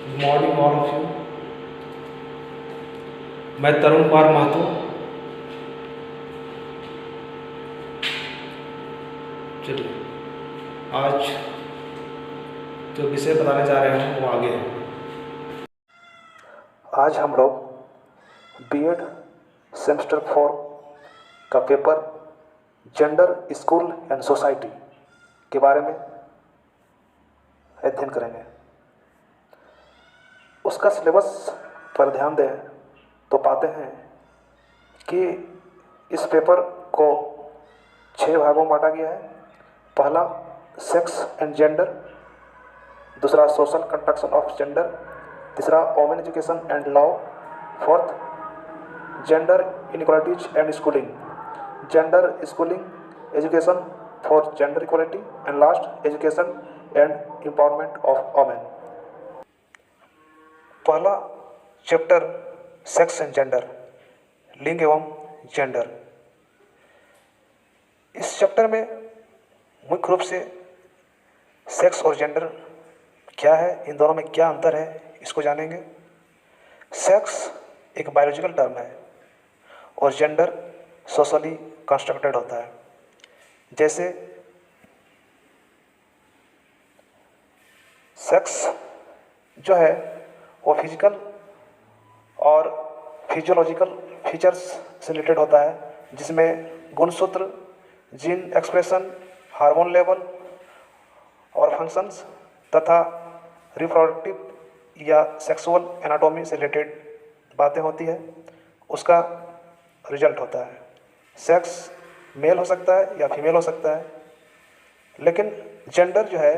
Good morning all of you. मैं तरुण कुमार महतो चलिए आज जो विषय बताने जा रहे हैं वो आगे है। आज हम लोग बीएड सेमेस्टर 4 का paper gender school and society के बारे में अध्ययन करेंगे। उसका सिलेबस पर ध्यान दें तो पाते हैं कि इस पेपर को 6 भागों में बांटा गया है। पहला सेक्स एंड जेंडर, दूसरा सोशल कंस्ट्रक्शन ऑफ जेंडर, तीसरा women education and law, fourth gender inequalities and schooling, gender schooling education for gender equality and last education and empowerment of women. पहला चैप्टर सेक्स एंड जेंडर, लिंग एवं gender. इस chapter में मुख्य रूप से sex और जेंडर क्या है, इन दोनों में क्या अंतर है, इसको जानेंगे। सेक्स एक बायोलॉजिकल टर्म है और जेंडर सोशली कंस्ट्रक्टेड होता है। जैसे सेक्स जो है वो फिजिकल और फिजियोलॉजिकल फीचर्स से रिलेटेड होता है, जिसमें गुणसूत्र, जीन एक्सप्रेशन, हार्मोन लेवल और फंक्शंस तथा रिप्रोडक्टिव या सेक्सुअल एनाटॉमी से रिलेटेड बातें होती है, उसका रिजल्ट होता है। सेक्स मेल हो सकता है या फीमेल हो सकता है, लेकिन जेंडर जो है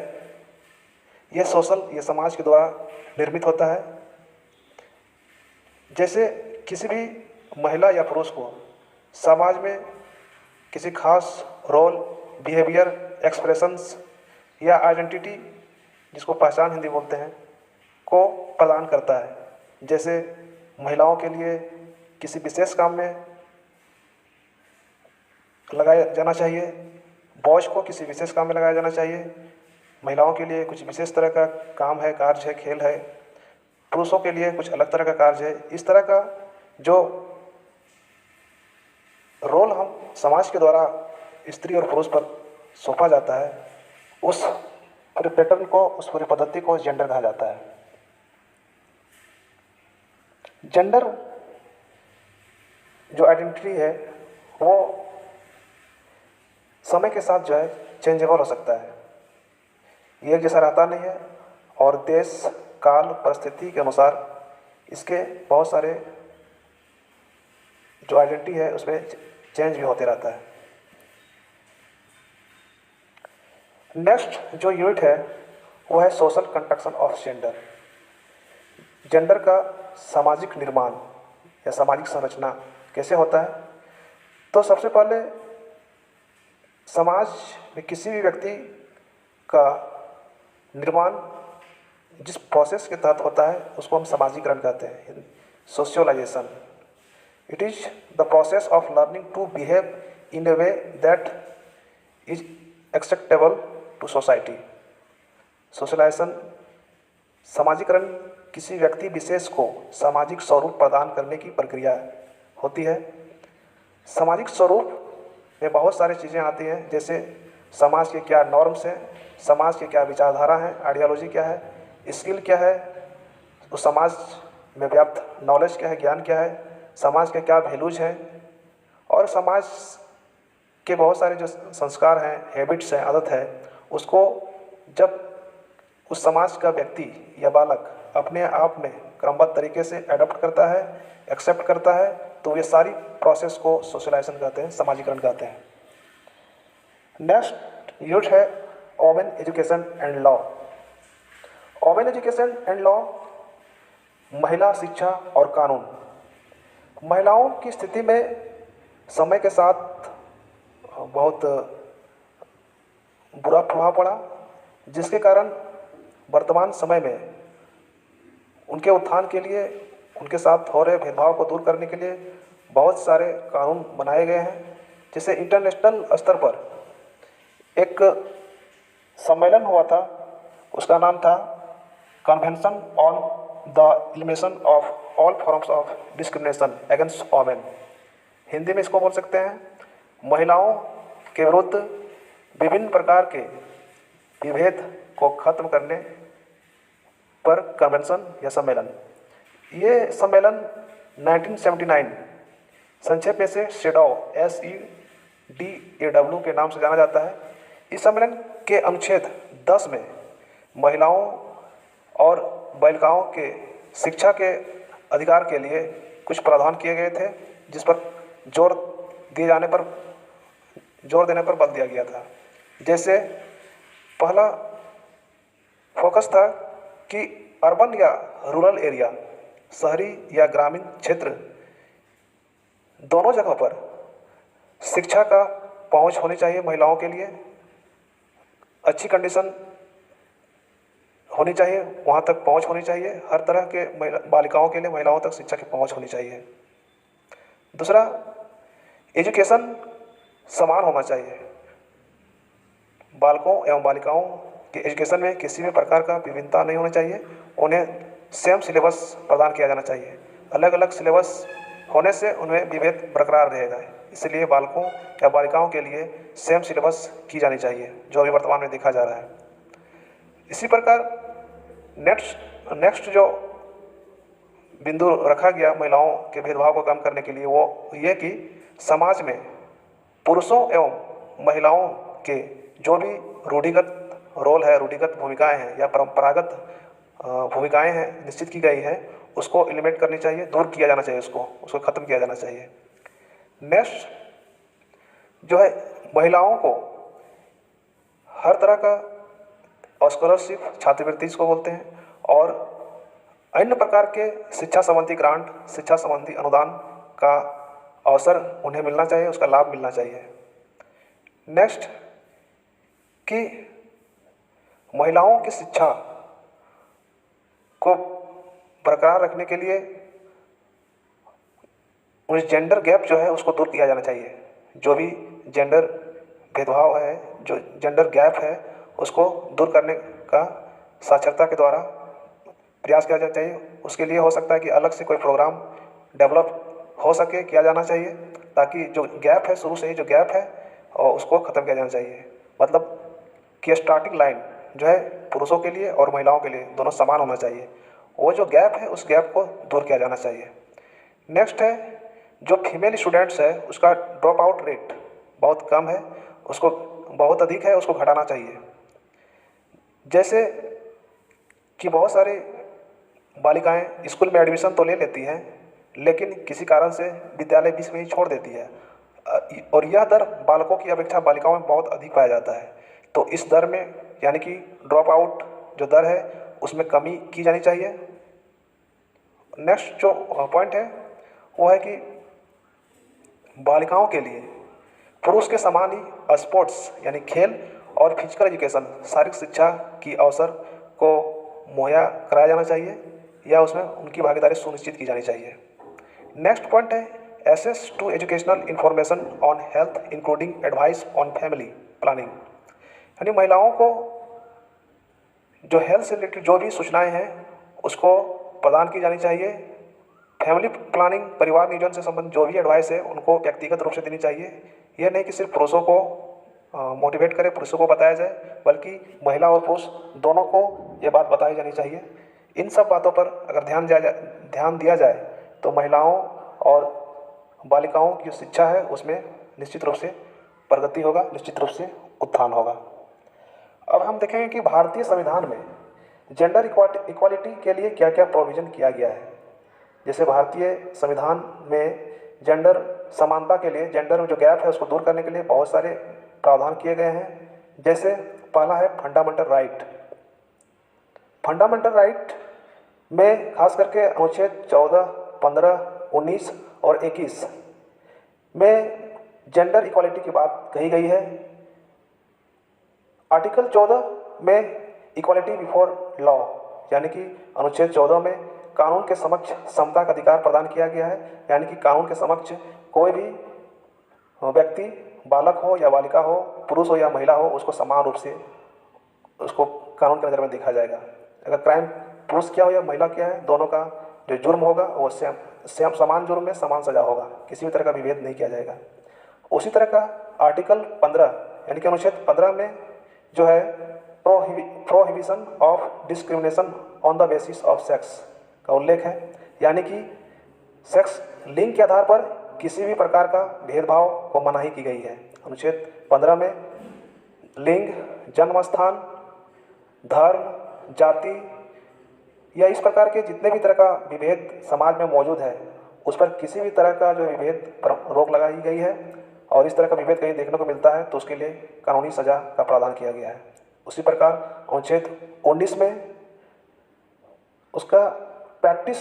ये सोशल, ये समाज के द्वारा निर्मित होता है। जैसे किसी भी महिला या पुरुष को समाज में किसी खास रोल, बिहेवियर, एक्सप्रेशंस या आइडेंटिटी, जिसको पहचान हिंदी बोलते हैं, को प्रदान करता है। जैसे महिलाओं के लिए किसी विशेष काम में लगाया जाना चाहिए, बॉयज को किसी विशेष काम में लगाया जाना चाहिए। महिलाओं के लिए कुछ विशेष तरह का काम है, कार्य है, खेल है, पुरुषों के लिए कुछ अलग तरह का कार्य है। इस तरह का जो रोल हम समाज के द्वारा स्त्री और पुरुष पर सौंपा जाता है, उस पूरे पैटर्न को, उस पूरी पद्धति को जेंडर कहा जाता है। जेंडर जो आइडेंटिटी है वो समय के साथ जो है चेंजेबल हो सकता है, ये एक जैसा रहता नहीं है, और देश, काल, परिस्थिति के अनुसार इसके बहुत सारे जो आइडेंटिटी है उसमें चेंज भी होते रहता है। नेक्स्ट जो यूनिट है वो है social construction of gender. Gender का सामाजिक निर्माण या सामाजिक संरचना कैसे होता है। तो सबसे पहले समाज में किसी भी व्यक्ति का निर्माण जिस प्रोसेस के तहत होता है उसको हम सामाजिकरण कहते हैं, socialization. It is the process of learning to behave in a way that is acceptable to society. Socialization, सामाजिकरण, किसी व्यक्ति विशेष को सामाजिक स्वरूप प्रदान करने की प्रक्रिया होती है। सामाजिक स्वरूप में बहुत सारी चीज़ें आती हैं, जैसे समाज के क्या नॉर्म्स हैं, समाज के क्या विचारधारा हैं, आइडियोलॉजी क्या है, स्किल क्या है, उस समाज में व्याप्त नॉलेज क्या है, ज्ञान क्या है, समाज के क्या वैल्यूज हैं, और समाज के बहुत सारे जो संस्कार हैं, हैबिट्स हैं, आदत है, उसको जब उस समाज का व्यक्ति या बालक अपने आप में क्रमबद्ध तरीके से एडॉप्ट करता है, एक्सेप्ट करता है, तो ये सारी प्रोसेस को सोशलाइजेशन कहते हैं, सामाजिकरण कहते हैं। नेक्स्ट यूनिट है women education and law. Women education and law, महिला शिक्षा और कानून। महिलाओं की स्थिति में समय के साथ बहुत बुरा प्रभाव पड़ा, जिसके कारण वर्तमान समय में उनके उत्थान के लिए, उनके साथ हो रहे भेदभाव को दूर करने के लिए बहुत सारे कानून बनाए गए हैं। जैसे इंटरनेशनल स्तर पर एक सम्मेलन हुआ था, उसका नाम था convention on the elimination of all forms of discrimination against women. Hindi में इसको बोल सकते हैं महिलाओं के विरुद्ध विभिन्न प्रकार के विभेद को खत्म करने पर कन्वेंशन या सम्मेलन। ये सम्मेलन 1979 संक्षेप में से सेडाव SEDAW के नाम से जाना जाता है। इस सम्मेलन के अनुच्छेद 10 में महिलाओं और बालिकाओं के शिक्षा के अधिकार के लिए कुछ प्रावधान किए गए थे, जिस पर जोर देने पर बल दिया गया था। जैसे पहला फोकस था कि अर्बन या रूरल एरिया, शहरी या ग्रामीण क्षेत्र, दोनों जगहों पर शिक्षा का पहुंच होनी चाहिए। महिलाओं के लिए अच्छी कंडीशन होनी चाहिए, वहाँ तक पहुंच होनी चाहिए। हर तरह के बालिकाओं के लिए महिलाओं तक शिक्षा की पहुंच होनी चाहिए। दूसरा, एजुकेशन समान होना चाहिए। बालकों एवं बालिकाओं के एजुकेशन में किसी भी प्रकार का विभिन्नता नहीं होनी चाहिए। उन्हें सेम सिलेबस प्रदान किया जाना चाहिए। अलग अलग सिलेबस होने से उनमें विभेद बरकरार रहेगा, इसलिए बालकों या बालिकाओं के लिए सेम सिलेबस की जानी चाहिए, जो अभी वर्तमान में देखा जा रहा है। इसी प्रकार नेक्स्ट जो बिंदु रखा गया महिलाओं के भेदभाव को कम करने के लिए, वो ये कि समाज में पुरुषों एवं महिलाओं के जो भी रूढ़िगत रोल है, रूढ़िगत भूमिकाएं हैं या परंपरागत भूमिकाएं हैं निश्चित की गई है, उसको एलिमिनेट करनी चाहिए, दूर किया जाना चाहिए, उसको ख़त्म किया जाना चाहिए। नेक्स्ट जो है, महिलाओं को हर तरह का स्कॉलरशिप, छात्रवृत्ति जिसको बोलते हैं, और अन्य प्रकार के शिक्षा संबंधी ग्रांट, शिक्षा संबंधी अनुदान का अवसर उन्हें मिलना चाहिए, उसका लाभ मिलना चाहिए। नेक्स्ट कि महिलाओं की शिक्षा को बरकरार रखने के लिए उस जेंडर गैप जो है उसको दूर किया जाना चाहिए। जो भी जेंडर भेदभाव है, जो जेंडर गैप है, उसको दूर करने का साक्षरता के द्वारा प्रयास किया जाना चाहिए। उसके लिए हो सकता है कि अलग से कोई प्रोग्राम डेवलप हो सके, किया जाना चाहिए, ताकि जो गैप है, शुरू से ही जो गैप है, और उसको ख़त्म किया जाना चाहिए। मतलब कि स्टार्टिंग लाइन जो है पुरुषों के लिए और महिलाओं के लिए दोनों समान होना चाहिए। वो जो गैप है, उस गैप को दूर किया जाना चाहिए। नेक्स्ट है, जो फीमेल स्टूडेंट्स है उसका ड्रॉप आउट रेट बहुत कम है, उसको बहुत अधिक है, उसको घटाना चाहिए। जैसे कि बहुत सारी बालिकाएं स्कूल में एडमिशन तो ले लेती हैं, लेकिन किसी कारण से विद्यालय बीच में ही छोड़ देती है, और यह दर बालकों की अपेक्षा बालिकाओं में बहुत अधिक पाया जाता है। तो इस दर में, यानी कि ड्रॉप आउट जो दर है, उसमें कमी की जानी चाहिए। नेक्स्ट जो पॉइंट है वो है कि बालिकाओं के लिए पुरुष के समान ही स्पोर्ट्स यानी खेल और फिजिकल एजुकेशन, शारीरिक शिक्षा की अवसर को मुहैया कराया जाना चाहिए, या उसमें उनकी भागीदारी सुनिश्चित की जानी चाहिए। नेक्स्ट पॉइंट है access to educational information on health including advice on family planning, यानी महिलाओं को जो हेल्थ से रिलेटेड जो भी सूचनाएं हैं उसको प्रदान की जानी चाहिए। फैमिली प्लानिंग, परिवार नियोजन से संबंधित जो भी एडवाइस है उनको व्यक्तिगत रूप से देनी चाहिए। यह नहीं कि सिर्फ पुरुषों को मोटिवेट करे, पुरुषों को बताया जाए, बल्कि महिला और पुरुष दोनों को ये बात बताई जानी चाहिए। इन सब बातों पर अगर ध्यान दिया जाए तो महिलाओं और बालिकाओं की जो शिक्षा है उसमें निश्चित रूप से प्रगति होगा, निश्चित रूप से उत्थान होगा। अब हम देखेंगे कि भारतीय संविधान में जेंडर इक्वालिटी के लिए क्या क्या प्रोविज़न किया गया है। जैसे भारतीय संविधान में जेंडर समानता के लिए, जेंडर में जो गैप है उसको दूर करने के लिए बहुत सारे प्रावधान किए गए हैं। जैसे पहला है फंडामेंटल राइट। फंडामेंटल राइट में खास करके अनुच्छेद 14, 15, 19 और 21 में जेंडर इक्वालिटी की बात कही गई है। आर्टिकल 14 में इक्वालिटी बिफोर लॉ, यानी कि अनुच्छेद 14 में कानून के समक्ष समता का अधिकार प्रदान किया गया है, यानी कि कानून के समक्ष कोई भी व्यक्ति, बालक हो या बालिका हो, पुरुष हो या महिला हो, उसको समान रूप से उसको कानून के नज़र में देखा जाएगा। अगर क्राइम पुरुष क्या हो या महिला क्या है, दोनों का जो जुर्म होगा वो सेम सेम समान जुर्म में समान सजा होगा, किसी भी तरह का विभेद नहीं किया जाएगा। उसी तरह का आर्टिकल 15 यानी कि अनुच्छेद 15 में जो है prohibition of discrimination on the basis of sex का उल्लेख है, यानी कि सेक्स लिंग के आधार पर किसी भी प्रकार का भेदभाव को मनाही की गई है। अनुच्छेद 15 में लिंग, जन्म स्थान, धर्म, जाति या इस प्रकार के जितने भी तरह का विभेद समाज में मौजूद है उस पर किसी भी तरह का जो विभेद पर रोक लगाई गई है, और इस तरह का विभेद कहीं देखने को मिलता है तो उसके लिए कानूनी सजा का प्रावधान किया गया है। उसी प्रकार अनुच्छेद 19 में उसका practice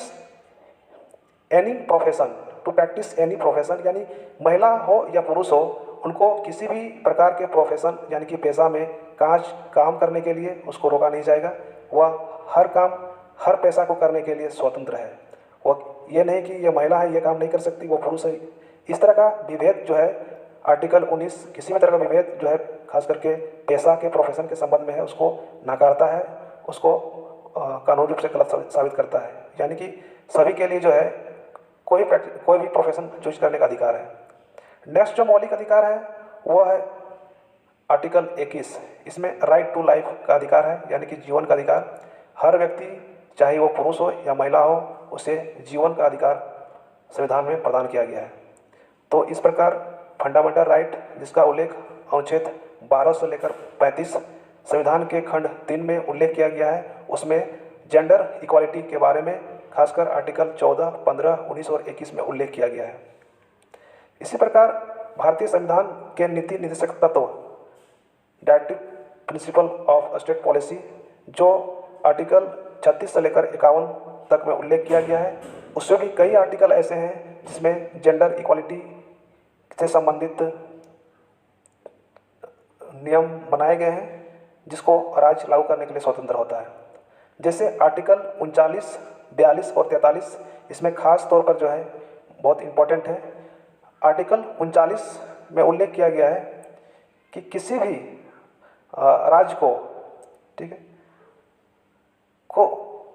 any profession, to practice any profession यानी महिला हो या पुरुष हो, उनको किसी भी प्रकार के प्रोफेशन यानी कि पेशा में काम करने के लिए उसको रोका नहीं जाएगा। वह हर काम हर पेशा को करने के लिए स्वतंत्र है। वो ये नहीं कि ये महिला है ये काम नहीं कर सकती, वो पुरुष है, इस तरह का विभेद जो है आर्टिकल 19 किसी भी तरह का विभेद जो है खास करके पेशा के प्रोफेशन के संबंध में है उसको नकारता है, उसको कानूनी रूप से गलत साबित करता है। यानी कि सभी के लिए जो है कोई भी प्रोफेशन चूज करने का अधिकार है। नेक्स्ट जो मौलिक अधिकार है वह है आर्टिकल 21। इसमें राइट टू लाइफ का अधिकार है, यानी कि जीवन का अधिकार। हर व्यक्ति चाहे वो पुरुष हो या महिला हो उसे जीवन का अधिकार संविधान में प्रदान किया गया है। तो इस प्रकार फंडामेंटल राइट जिसका उल्लेख अनुच्छेद 12 से लेकर 35 संविधान के खंड 3 में उल्लेख किया गया है, उसमें जेंडर इक्वालिटी के बारे में खासकर आर्टिकल 14, 15, 19 और 21 में उल्लेख किया गया है। इसी प्रकार भारतीय संविधान के नीति निर्देशक तत्व directive principle of state policy जो आर्टिकल 36 से लेकर 51 तक में उल्लेख किया गया है, उसमें भी कई आर्टिकल ऐसे हैं जिसमें जेंडर इक्वालिटी से संबंधित नियम बनाए गए हैं जिसको राज्य लागू करने के लिए स्वतंत्र होता है। जैसे आर्टिकल 39, 42 और 43 इसमें खास तौर पर जो है बहुत इम्पोर्टेंट है। आर्टिकल 39 में उल्लेख किया गया है कि किसी भी राज्य को, ठीक है, को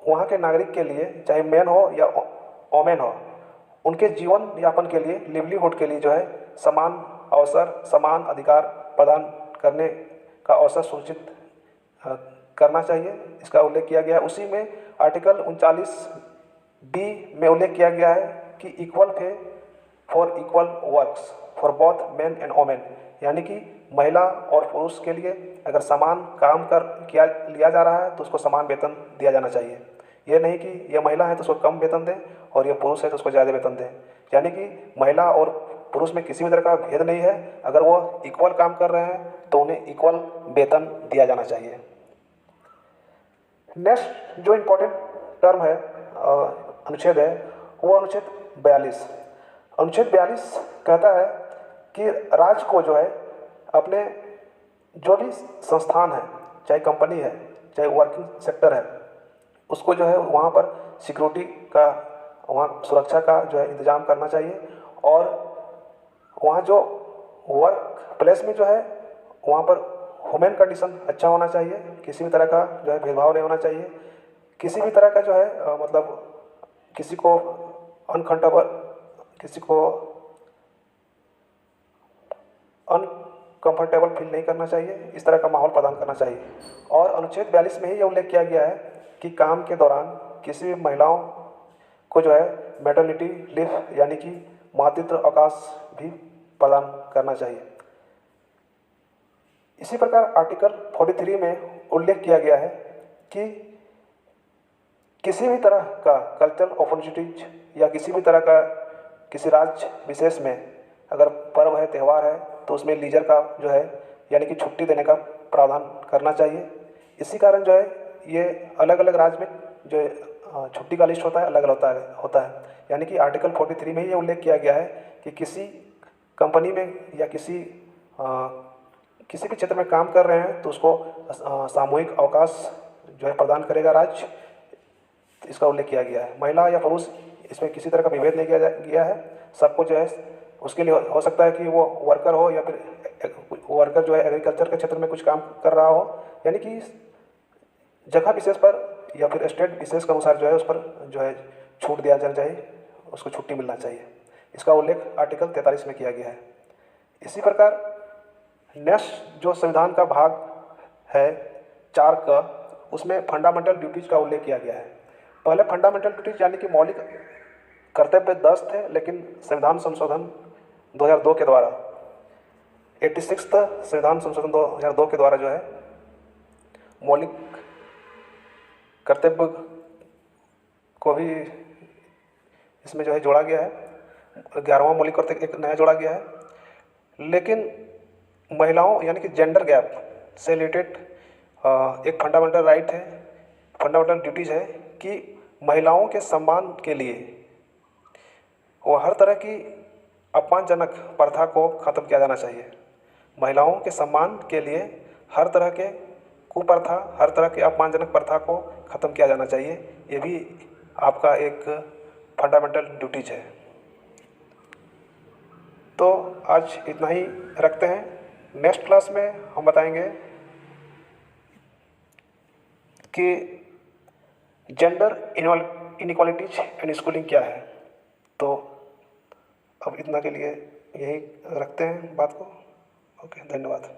वहाँ के नागरिक के लिए चाहे मैन हो या वोमेन हो, उनके जीवन यापन के लिए लिवलीहुड के लिए जो है समान अवसर, समान अधिकार प्रदान करने का अवसर सुनिश्चित करना चाहिए, इसका उल्लेख किया गया है। उसी में आर्टिकल 39B में उल्लेख किया गया है कि equal pay for equal works for both men and women, यानी कि महिला और पुरुष के लिए अगर समान काम लिया जा रहा है तो उसको समान वेतन दिया जाना चाहिए। ये नहीं कि ये महिला है तो उसको कम वेतन दें और ये पुरुष है तो उसको ज़्यादा वेतन दें, यानी कि महिला और पुरुष में किसी भी तरह का भेद नहीं है। अगर वो इक्वल काम कर रहे हैं तो उन्हें इक्वल वेतन दिया जाना चाहिए। नेक्स्ट जो इम्पोर्टेंट टर्म है अनुच्छेद है वो अनुच्छेद 42। अनुच्छेद 42 कहता है कि राज्य को जो है अपने जो भी संस्थान है, चाहे कंपनी है चाहे वर्किंग सेक्टर है, उसको जो है वहाँ पर सिक्योरिटी का, वहाँ सुरक्षा का जो है इंतजाम करना चाहिए, और वहाँ जो वर्क प्लेस में जो है वहाँ पर ह्यूमन कंडीशन अच्छा होना चाहिए, किसी भी तरह का जो है भेदभाव नहीं होना चाहिए, किसी भी तरह का जो है मतलब किसी को अनकंफर्टेबल, किसी को अनकंफर्टेबल फील नहीं करना चाहिए, इस तरह का माहौल प्रदान करना चाहिए। और अनुच्छेद 42 में ही ये उल्लेख किया गया है कि काम के दौरान किसी भी महिलाओं को जो है मैटरनिटी लीव यानी कि मातृत्व अवकाश भी प्रदान करना चाहिए। इसी प्रकार आर्टिकल 43 में उल्लेख किया गया है कि किसी भी तरह का कल्चरल अपॉर्चुनिटीज या किसी भी तरह का किसी राज्य विशेष में अगर पर्व है, त्यौहार है, तो उसमें लीजर का जो है यानी कि छुट्टी देने का प्रावधान करना चाहिए। इसी कारण जो है ये अलग अलग राज्य में जो छुट्टी का लिस्ट होता है अलग अलग होता है। यानी कि आर्टिकल 43 में ये उल्लेख किया गया है कि किसी कंपनी में या किसी भी क्षेत्र में काम कर रहे हैं तो उसको सामूहिक अवकाश जो है प्रदान करेगा राज्य, इसका उल्लेख किया गया है। महिला या पुरुष इसमें किसी तरह का विभेद नहीं किया गया है, सबको जो है उसके लिए हो सकता है कि वो वर्कर हो या फिर वर्कर जो है एग्रीकल्चर के क्षेत्र में कुछ काम कर रहा हो, यानी कि जगह विशेष पर या फिर स्टेट विशेष के अनुसार जो है उस पर जो है छूट दिया जाना चाहिए, उसको छुट्टी मिलना चाहिए। इसका उल्लेख आर्टिकल 43 में किया गया है। इसी प्रकार नेक्स्ट जो संविधान का भाग है 4 का, उसमें फंडामेंटल ड्यूटीज़ का उल्लेख किया गया है। पहले फंडामेंटल ड्यूटीज़ यानी कि मौलिक कर्तव्य 10 थे, लेकिन संविधान संशोधन 2002 के द्वारा 86वां संविधान संशोधन 2002 के द्वारा जो है मौलिक कर्तव्य को भी इसमें जो है जोड़ा गया है। 11वां मौलिक कर्तव्य एक नया जोड़ा गया है। लेकिन महिलाओं यानी कि जेंडर गैप से रिलेटेड एक फंडामेंटल राइट है, फंडामेंटल ड्यूटीज़ है कि महिलाओं के सम्मान के लिए वो हर तरह की अपमानजनक प्रथा को ख़त्म किया जाना चाहिए। महिलाओं के सम्मान के लिए हर तरह के कुप्रथा, हर तरह के अपमानजनक प्रथा को ख़त्म किया जाना चाहिए। ये भी आपका एक फंडामेंटल ड्यूटीज है। तो आज इतना ही रखते हैं। नेक्स्ट क्लास में हम बताएंगे कि जेंडर इनइक्वालिटीज एंड स्कूलिंग क्या है। तो अब इतना के लिए यही रखते हैं बात को। ओके, धन्यवाद।